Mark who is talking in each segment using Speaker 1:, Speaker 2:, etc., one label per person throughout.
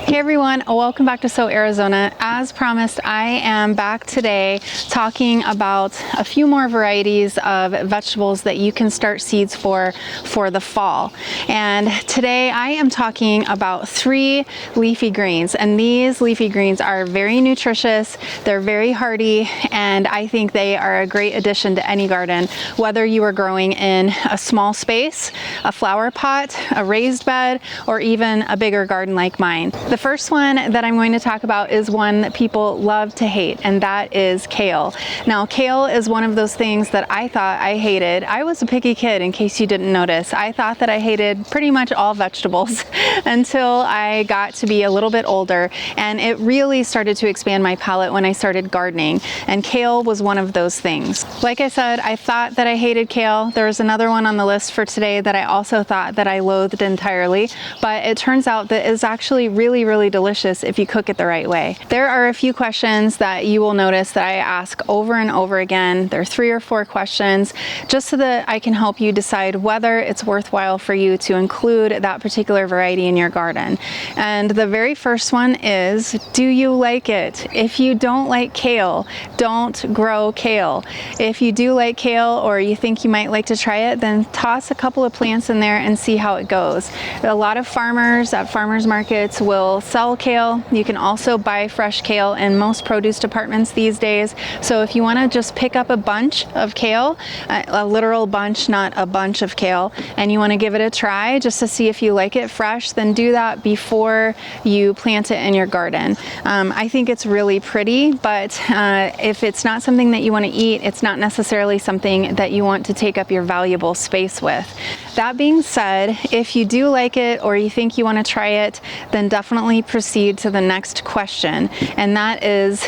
Speaker 1: Hey everyone, welcome back to So Arizona. As promised, I am back today talking about a few more varieties of vegetables that you can start seeds for the fall. And today I am talking about 3 leafy greens, and these leafy greens are very nutritious, they're very hardy, and I think they are a great addition to any garden, whether you are growing in a small space, a flower pot, a raised bed, or even a bigger garden like mine. The first one that I'm going to talk about is one that people love to hate, and that is kale. Now, kale is one of those things that I thought I hated. I was a picky kid, in case you didn't notice. I thought that I hated pretty much all vegetables until I got to be a little bit older, and it really started to expand my palate when I started gardening, and kale was one of those things. Like I said, I thought that I hated kale. There was another one on the list for today that I also thought that I loathed entirely, but it turns out that it's actually really delicious if you cook it the right way. There are a few questions that you will notice that I ask over and over again. There are 3 or 4 questions just so that I can help you decide whether it's worthwhile for you to include that particular variety in your garden. And the very first one is, do you like it? If you don't like kale, don't grow kale. If you do like kale, or you think you might like to try it, then toss a couple of plants in there and see how it goes. A lot of farmers at farmers markets will sell kale. You can also buy fresh kale in most produce departments these days. So if you want to just pick up a bunch of kale, a literal bunch, not a bunch of kale, and you want to give it a try just to see if you like it fresh, then do that before you plant it in your garden. I think it's really pretty, but if it's not something that you want to eat, it's not necessarily something that you want to take up your valuable space with. That being said, if you do like it or you think you want to try it, then definitely proceed to the next question, and that is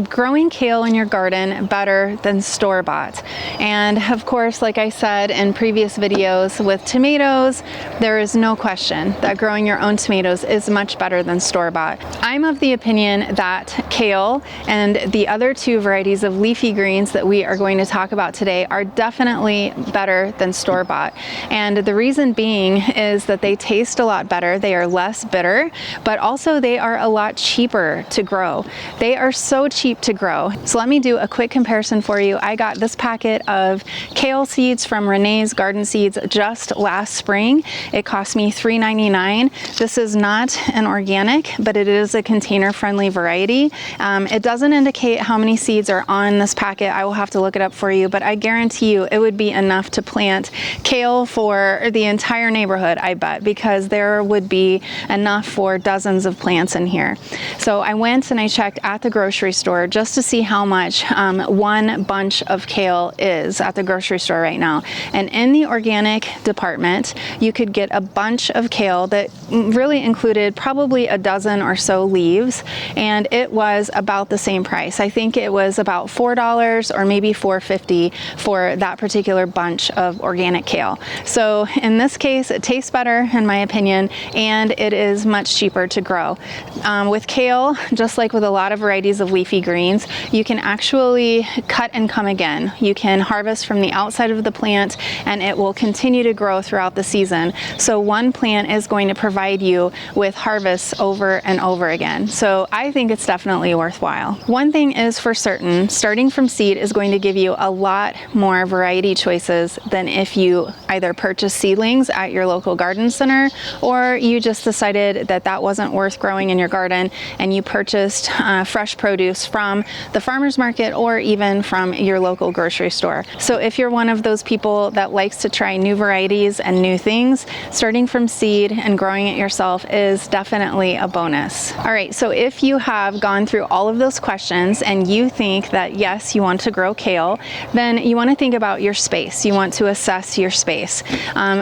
Speaker 1: growing kale in your garden better than store-bought? And of course, like I said in previous videos with tomatoes, there is no question that growing your own tomatoes is much better than store-bought. I'm of the opinion that kale and the other 2 varieties of leafy greens that we are going to talk about today are definitely better than store-bought. And the reason being is that they taste a lot better, they are less bitter, but also they are a lot cheaper to grow. They are so cheap to grow. So let me do a quick comparison for you. I got this packet of kale seeds from Renee's Garden Seeds just last spring. It cost me $3.99. This is not an organic, but it is a container-friendly variety. It doesn't indicate how many seeds are on this packet. I will have to look it up for you, but I guarantee you it would be enough to plant kale for the entire neighborhood, I bet, because there would be enough for dozens of plants in here. So I went and I checked at the grocery store just to see how much one bunch of kale is at the grocery store right now. And in the organic department, you could get a bunch of kale that really included probably a dozen or so leaves, and it was about the same price. I think it was about $4 or maybe $4.50 for that particular bunch of organic kale. So in this case, it tastes better in my opinion, and it is much cheaper to grow. With kale, just like with a lot of varieties of leafy greens, you can actually cut and come again. You can harvest from the outside of the plant and it will continue to grow throughout the season. So one plant is going to provide you with harvests over and over again. So I think it's definitely worthwhile. One thing is for certain, starting from seed is going to give you a lot more variety choices than if you either purchase seedlings at your local garden center, or you just decided that that wasn't worth growing in your garden and you purchased fresh produce from the farmer's market or even from your local grocery store. So if you're one of those people that likes to try new varieties and new things, starting from seed and growing it yourself is definitely a bonus. All right, so if you have gone through all of those questions and you think that yes, you want to grow kale, then you want to think about your space. You want to assess your space.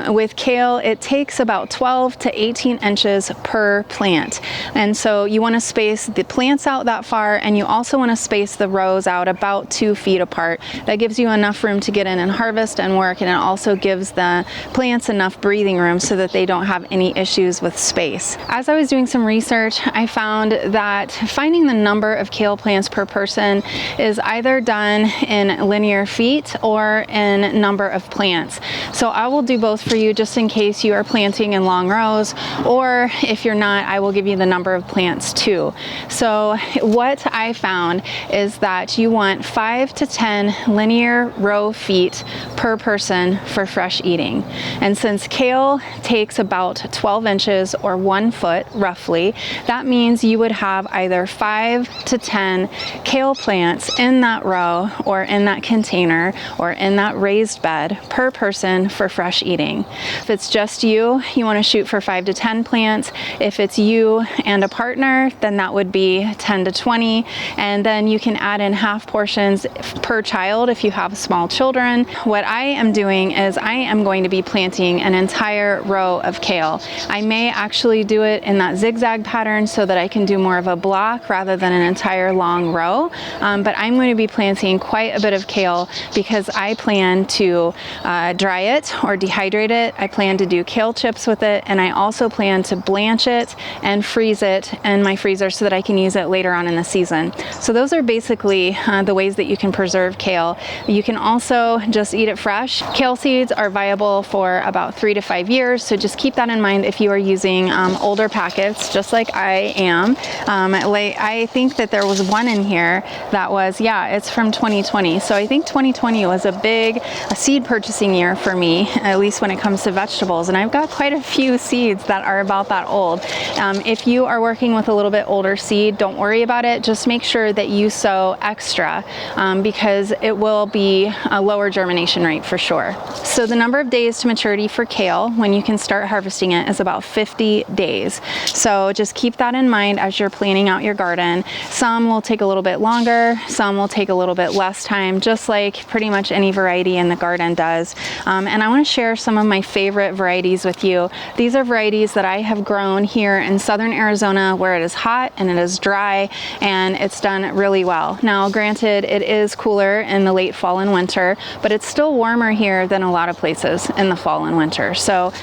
Speaker 1: With kale, it takes about 12 to 18 inches per plant. And so you want to space the plants out that far, and you you also want to space the rows out about 2 feet apart. That gives you enough room to get in and harvest and work, and it also gives the plants enough breathing room so that they don't have any issues with space. As I was doing some research, I found that finding the number of kale plants per person is either done in linear feet or in number of plants. So I will do both for you just in case you are planting in long rows, or if you're not, I will give you the number of plants too. So what I found is that you want 5 to 10 linear row feet per person for fresh eating. And since kale takes about 12 inches or 1 foot roughly, that means you would have either 5 to 10 kale plants in that row or in that container or in that raised bed per person for fresh eating. If it's just you, you want to shoot for 5 to 10 plants. If it's you and a partner, then that would be 10 to 20. And then you can add in half portions per child if you have small children. What I am doing is I am going to be planting an entire row of kale. I may actually do it in that zigzag pattern so that I can do more of a block rather than an entire long row. But I'm going to be planting quite a bit of kale because I plan to dry it or dehydrate it. I plan to do kale chips with it, and I also plan to blanch it and freeze it in my freezer so that I can use it later on in the season. So those are basically the ways that you can preserve kale. You can also just eat it fresh. Kale seeds are viable for about 3 to 5 years, so just keep that in mind if you are using older packets, just like I am. I think that there was one in here that was, yeah, it's from 2020. So I think 2020 was a seed purchasing year for me, at least when it comes to vegetables. And I've got quite a few seeds that are about that old. If you are working with a little bit older seed, don't worry about it. Just make sure that you sow extra because it will be a lower germination rate for sure. So the number of days to maturity for kale when you can start harvesting it is about 50 days. So just keep that in mind as you're planning out your garden. Some will take a little bit longer, some will take a little bit less time, just like pretty much any variety in the garden does. And I want to share some of my favorite varieties with you. These are varieties that I have grown here in southern Arizona where it is hot and it is dry and it's done really well. Now granted, it is cooler in the late fall and winter, but it's still warmer here than a lot of places in the fall and winter. So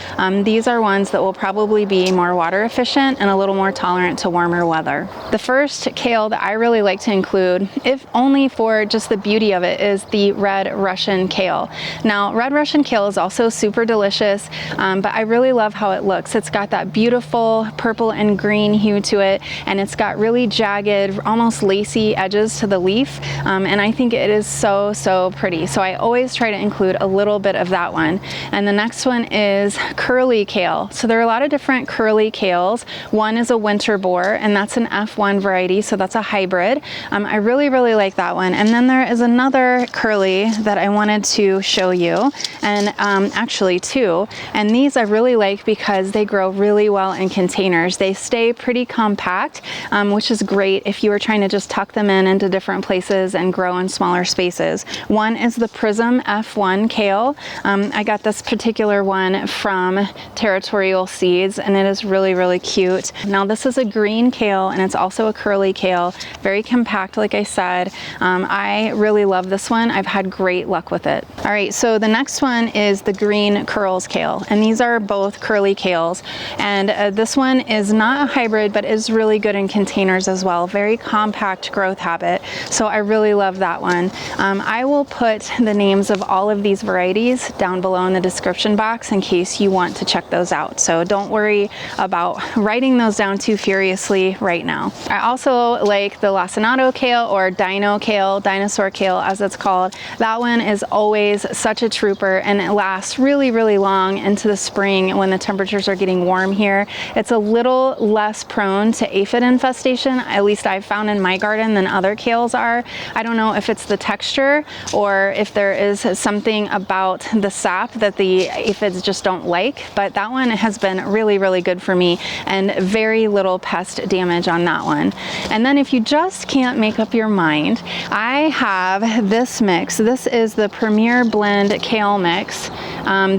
Speaker 1: these are ones that will probably be more water efficient and a little more tolerant to warmer weather. The first kale that I really like to include, if only for just the beauty of it, is the red Russian kale. Now red Russian kale is also super delicious, but I really love how it looks. It's got that beautiful purple and green hue to it, and it's got really jagged, almost lacy edges to the leaf, and I think it is so pretty. So I always try to include a little bit of that one. And the next one is curly kale. So there are a lot of different curly kales. One is a winter boar, and that's an F1 variety, so that's a hybrid. I really like that one. And then there is another curly that I wanted to show you, and actually two. And these I really like because they grow really well in containers. They stay pretty compact, which is great if you are trying to just tuck them in into different places and grow in smaller spaces. One is the Prism F1 kale. I got this particular one from Territorial Seeds, and it is really cute. Now this is a green kale, and it's also a curly kale, very compact like I said. I really love this one. I've had great luck with it. All right, so the next one is the green curls kale, and these are both curly kales, and this one is not a hybrid but is really good in containers as well. Very compact growth habit, so I really love that one. I will put the names of all of these varieties down below in the description box in case you want to check those out, so don't worry about writing those down too furiously right now. I also like the lacinato kale, or dino kale, dinosaur kale as it's called. That one is always such a trooper, and it lasts really long into the spring when the temperatures are getting warm here. It's a little less prone to aphid infestation, at least I've found in my garden, than other kales are. I don't know if it's the texture or if there is something about the sap that the aphids just don't like, but that one has been really good for me, and very little pest damage on that one. And then if you just can't make up your mind, I have this mix. This is the Premier Blend Kale Mix.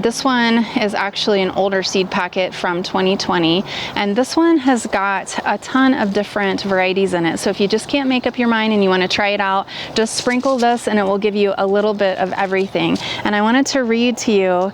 Speaker 1: This one is actually an older seed packet from 2020, and this one has got a ton of different varieties in it. So if you just can't make up your mind and you want to try it out, just sprinkle this and it will give you a little bit of everything. And I wanted to read to you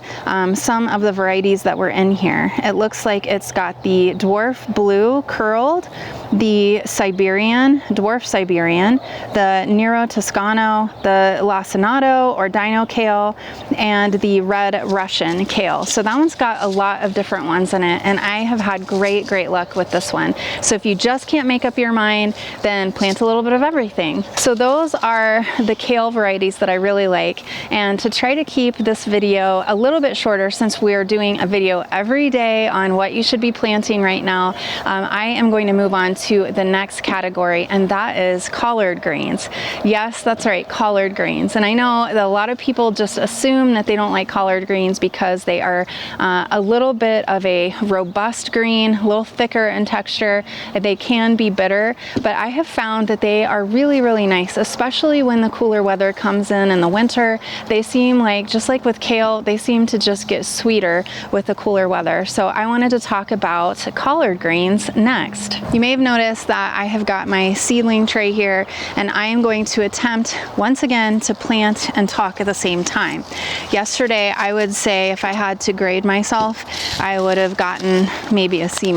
Speaker 1: some of the varieties that were in here. It looks like it's got the dwarf blue curled, the Siberian, dwarf Siberian, the Nero Toscano, the Lacinato or Dino kale, and the red Russian kale. So that one's got a lot of different ones in it, and I have had great luck with this one. So if you just can't make up your mind, then plant a little bit of everything. So those are the kale varieties that I really like. And to try to keep this video a little bit shorter, since we are doing a video every day on what you should be planting right now, I am going to move on to the next category, and that is collard greens. Yes, that's right, collard greens. And I know that a lot of people just assume that they don't like collard greens because they are a little bit of a robust green, a little thicker in texture. They can be bitter, but I have found that they are really nice, especially when the cooler weather comes in the winter. They seem like, just like with kale, they seem to just get sweeter with the cooler weather. So I wanted to talk about collard greens next. You may have noticed that I have got my seedling tray here, and I am going to attempt once again to plant and talk at the same time. Yesterday, I would say if I had to grade myself, I would have gotten maybe a C-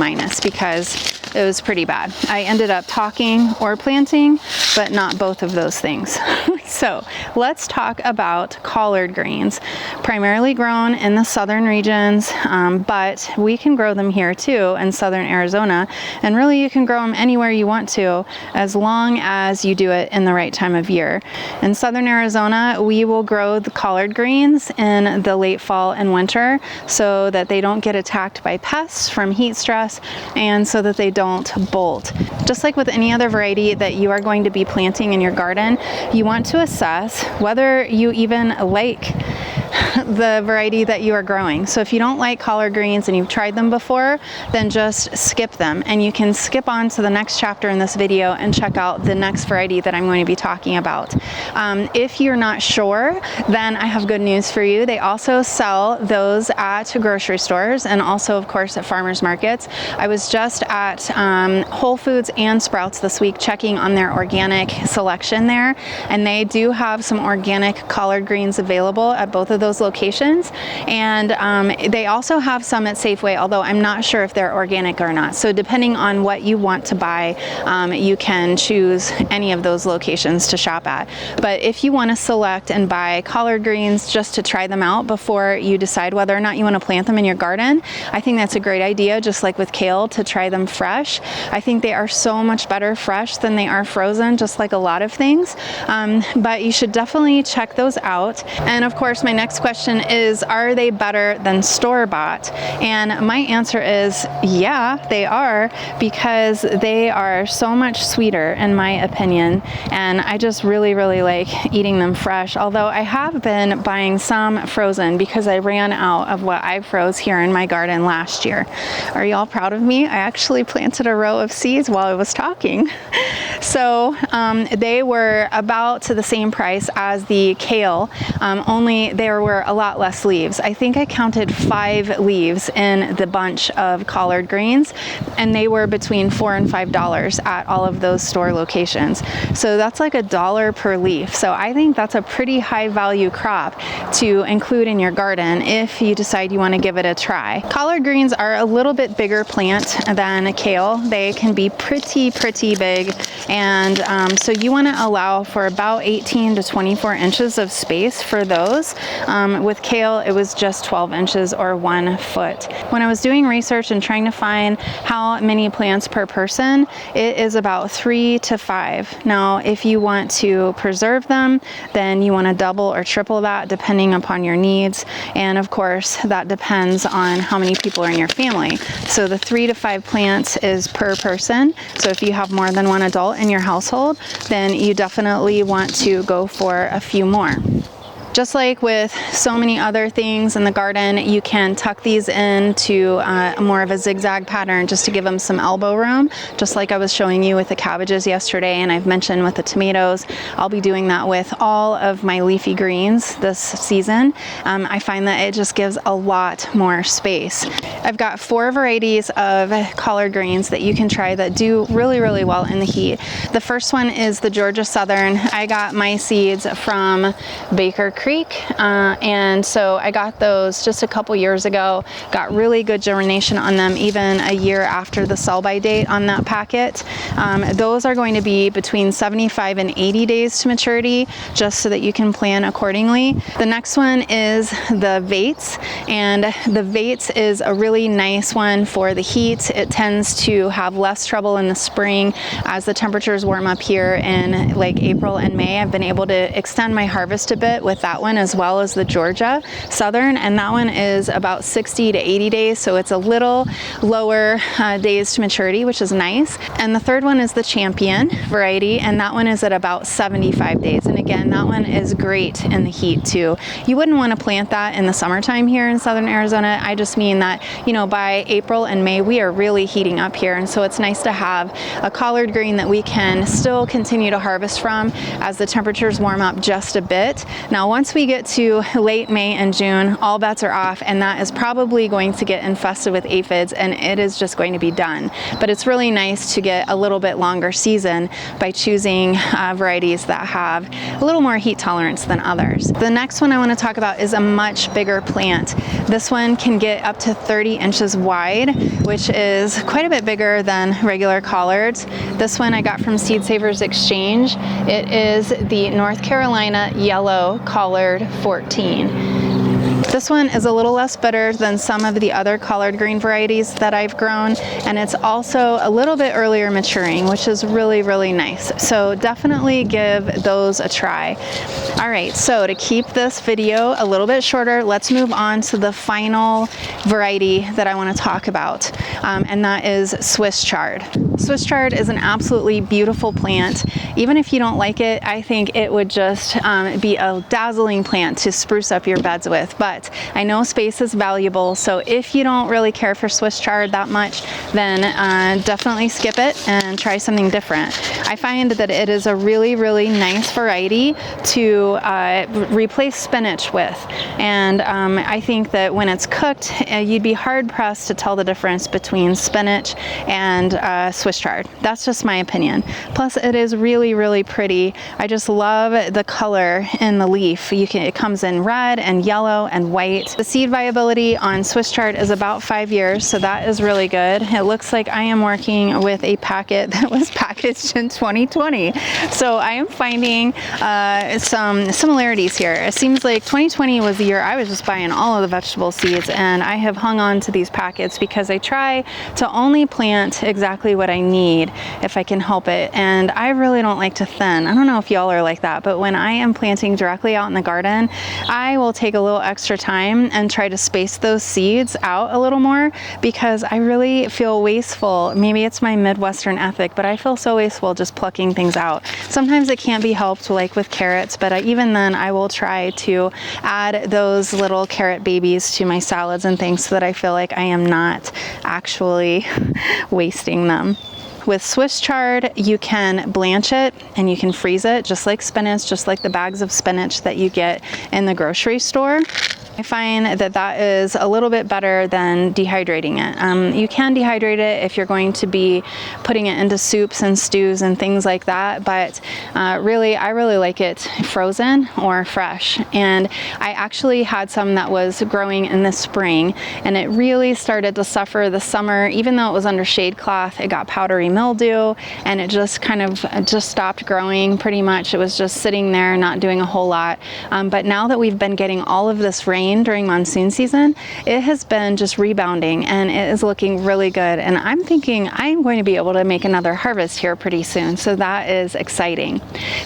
Speaker 1: because it was pretty bad. I ended up talking or planting, but not both of those things. So let's talk about collard greens, primarily grown in the southern regions, but we can grow them here too in southern Arizona, and really you can grow them anywhere you want to as long as you do it in the right time of year. In southern Arizona, we will grow the collard greens in the late fall and winter so that they don't get attacked by pests from heat stress and so that they don't bolt. Just like with any other variety that you are going to be planting in your garden, you want to assess whether you even like the variety that you are growing. So if you don't like collard greens and you've tried them before, then just skip them, and you can skip on to the next chapter in this video and check out the next variety that I'm going to be talking about. If you're not sure, then I have good news for you. They also sell those at grocery stores and also of course at farmers markets. I was just at Whole Foods and Sprouts this week checking on their organic selection there, and they do have some organic collard greens available at both of those locations, and they also have some at Safeway, although I'm not sure if they're organic or not. So depending on what you want to buy, you can choose any of those locations to shop at. But if you want to select and buy collard greens just to try them out before you decide whether or not you want to plant them in your garden, I think that's a great idea, just like with kale, to try them fresh. I think they are so much better fresh than they are frozen, just like a lot of things. But you should definitely check those out. And of course, my next question is, are they better than store-bought? And my answer is yeah, they are, because they are so much sweeter in my opinion, and I just really like eating them fresh, although I have been buying some frozen because I ran out of what I froze here in my garden last year. Are y'all proud of me? I actually planted a row of seeds while I was talking. So they were about to the same price as the kale, only there were a lot less leaves. I think I counted 5 leaves in the bunch of collard greens, and they were between $4 and $5 at all of those store locations. So that's like $1 per leaf. So I think that's a pretty high value crop to include in your garden if you decide you want to give it a try. Collard greens are a little bit bigger plant than kale. They can be pretty big, and so you want to allow for about 18 to 24 inches of space for those. With kale, it was just 12 inches or 1 foot. When I was doing research and trying to find how many plants per person, it is about 3 to 5. Now, if you want to preserve them, then you want to double or triple that depending upon your needs. And of course, that depends on how many people are in your family. So the 3 to 5 plants is per person. So if you have more than one adult in your household, then you definitely want to go for a few more. Just like with so many other things in the garden, you can tuck these into more of a zigzag pattern just to give them some elbow room, just like I was showing you with the cabbages yesterday, and I've mentioned with the tomatoes. I'll be doing that with all of my leafy greens this season. I find that it just gives a lot more space. I've got 4 varieties of collard greens that you can try that do really, really well in the heat. The first one is the Georgia Southern. I got my seeds from Baker Creek, and so I got those just a couple years ago. Got really good germination on them even a year after the sell-by date on that packet. Those are going to be between 75 and 80 days to maturity, just so that you can plan accordingly. The next one is the Vates, and the Vates is a really nice one for the heat. It tends to have less trouble in the spring as the temperatures warm up here in like April and May. I've been able to extend my harvest a bit with that one, as well as the Georgia Southern, and that one is about 60 to 80 days, so it's a little lower days to maturity, which is nice. And the third one is the Champion variety, and that one is at about 75 days, and again, that one is great in the heat too. You wouldn't want to plant that in the summertime here in southern Arizona. I just mean that, you know, by April and May we are really heating up here, and so it's nice to have a collard green that we can still continue to harvest from as the temperatures warm up just a bit. Now once we get to late May and June, all bets are off, and that is probably going to get infested with aphids, and it is just going to be done. But it's really nice to get a little bit longer season by choosing varieties that have a little more heat tolerance than others. The next one I want to talk about is a much bigger plant. This one can get up to 30 inches wide, which is quite a bit bigger than regular collards. This one I got from Seed Savers Exchange. It is the North Carolina Yellow Collard 14. This one is a little less bitter than some of the other collard green varieties that I've grown, and it's also a little bit earlier maturing, which is really, really nice. So definitely give those a try. All right, so to keep this video a little bit shorter, let's move on to the final variety that I want to talk about, and that is Swiss chard. Swiss chard is an absolutely beautiful plant. Even if you don't like it, I think it would just be a dazzling plant to spruce up your beds with. But I know space is valuable, so if you don't really care for Swiss chard that much, then definitely skip it and try something different. I find that it is a really, really nice variety to replace spinach with, and I think that when it's cooked, you'd be hard pressed to tell the difference between spinach and Swiss chard. That's just my opinion. Plus, it is really, really pretty. I just love the color in the leaf. It comes in red and yellow and white. The seed viability on Swiss chard is about 5 years, so that is really good. It looks like I am working with a packet that was packaged in 2020. So I am finding some similarities here. It seems like 2020 was the year I was just buying all of the vegetable seeds, and I have hung on to these packets because I try to only plant exactly what I need if I can help it. And I really don't like to thin. I don't know if y'all are like that, but when I am planting directly out in the garden, I will take a little extra time and try to space those seeds out a little more, because I really feel wasteful. Maybe it's my Midwestern ethic, but I feel so wasteful just plucking things out. Sometimes it can't be helped, like with carrots, but even then I will try to add those little carrot babies to my salads and things so that I feel like I am not actually wasting them. With Swiss chard, you can blanch it and you can freeze it just like spinach, just like the bags of spinach that you get in the grocery store. I find that that is a little bit better than dehydrating it. You can dehydrate it if you're going to be putting it into soups and stews and things like that, but really, I really like it frozen or fresh. And I actually had some that was growing in the spring, and it really started to suffer the summer. Even though it was under shade cloth, it got powdery mildew, and it just kind of just stopped growing pretty much. It was just sitting there not doing a whole lot. But now that we've been getting all of this rain rain during monsoon season, it has been just rebounding and it is looking really good. And I'm thinking I'm going to be able to make another harvest here pretty soon. So that is exciting.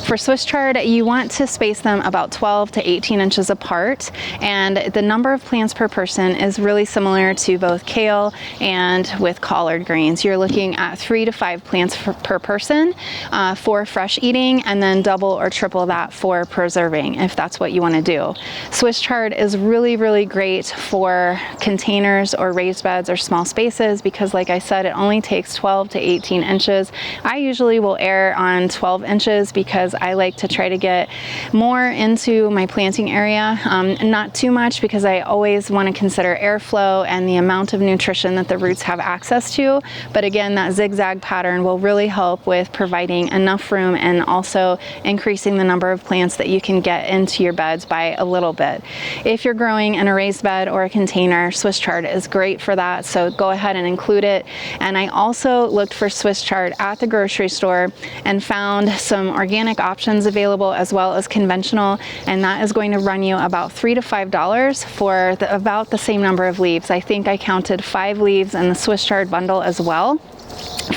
Speaker 1: For Swiss chard, you want to space them about 12 to 18 inches apart. And the number of plants per person is really similar to both kale and with collard greens. You're looking at 3 to 5 plants per person for fresh eating, and then double or triple that for preserving if that's what you want to do. Swiss chard is really great for containers or raised beds or small spaces because, like I said, it only takes 12 to 18 inches. I usually will err on 12 inches because I like to try to get more into my planting area. Not too much because I always want to consider airflow and the amount of nutrition that the roots have access to. But again, that zigzag pattern will really help with providing enough room and also increasing the number of plants that you can get into your beds by a little bit. If you're growing in a raised bed or a container, Swiss chard is great for that, so go ahead and include it. And I also looked for Swiss chard at the grocery store and found some organic options available as well as conventional, and that is going to run you about $3 to $5 for about the same number of leaves. I think I counted 5 leaves in the Swiss chard bundle as well,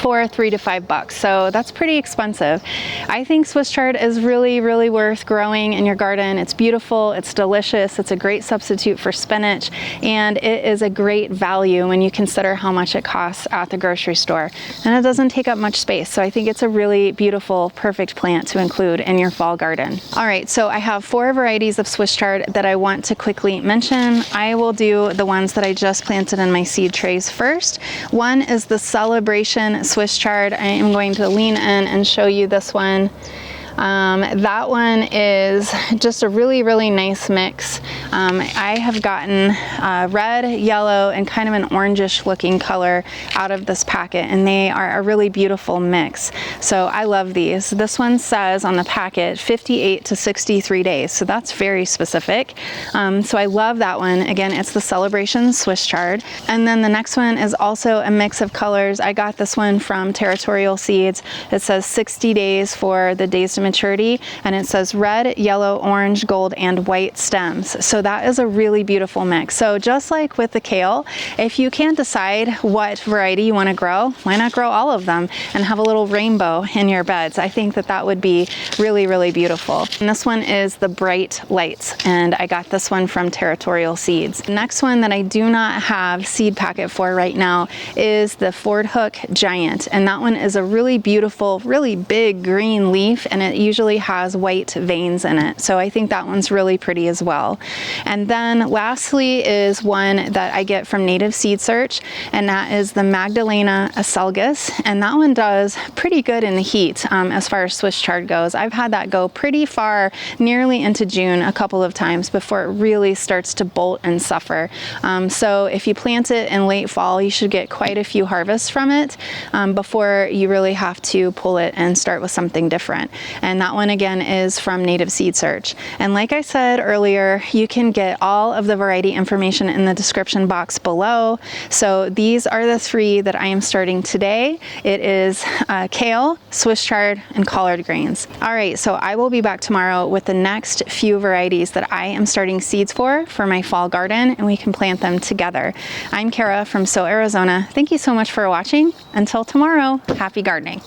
Speaker 1: for $3 to $5, so that's pretty expensive. I think Swiss chard is really worth growing in your garden. It's beautiful, it's delicious, it's a great substitute for spinach, and it is a great value when you consider how much it costs at the grocery store. And it doesn't take up much space, so I think it's a really beautiful, perfect plant to include in your fall garden. All right, so I have 4 varieties of Swiss chard that I want to quickly mention. I will do the ones that I just planted in my seed trays first. One is the Celebration Swiss chard. I am going to lean in and show you this one. That one is just a really nice mix. I have gotten red, yellow, and kind of an orangish looking color out of this packet, and they are a really beautiful mix. So I love these. This one says on the packet 58 to 63 days, so that's very specific. So I love that one. Again, it's the Celebration Swiss chard. And then the next one is also a mix of colors. I got this one from Territorial Seeds. It says 60 days for the days to maturity, and it says red, yellow, orange, gold, and white stems. So that is a really beautiful mix. So just like with the kale, if you can't decide what variety you want to grow, why not grow all of them and have a little rainbow in your beds? I think that that would be really beautiful. And this one is the Bright Lights, and I got this one from Territorial Seeds. The next one that I do not have seed packet for right now is the Ford Hook Giant, and that one is a really beautiful, really big green leaf, and it usually has white veins in it. So I think that one's really pretty as well. And then lastly is one that I get from Native Seed Search, and that is the Magdalena acelgus, and that one does pretty good in the heat as far as Swiss chard goes. I've had that go pretty far, nearly into June a couple of times before it really starts to bolt and suffer. So if you plant it in late fall, you should get quite a few harvests from it before you really have to pull it and start with something different. And that one again is from Native Seed Search. And like I said earlier, you can get all of the variety information in the description box below. So these are the 3 that I am starting today. It is kale, Swiss chard, and collard greens. All right, so I will be back tomorrow with the next few varieties that I am starting seeds for my fall garden, and we can plant them together. I'm Kara from So Arizona. Thank you so much for watching. Until tomorrow, happy gardening.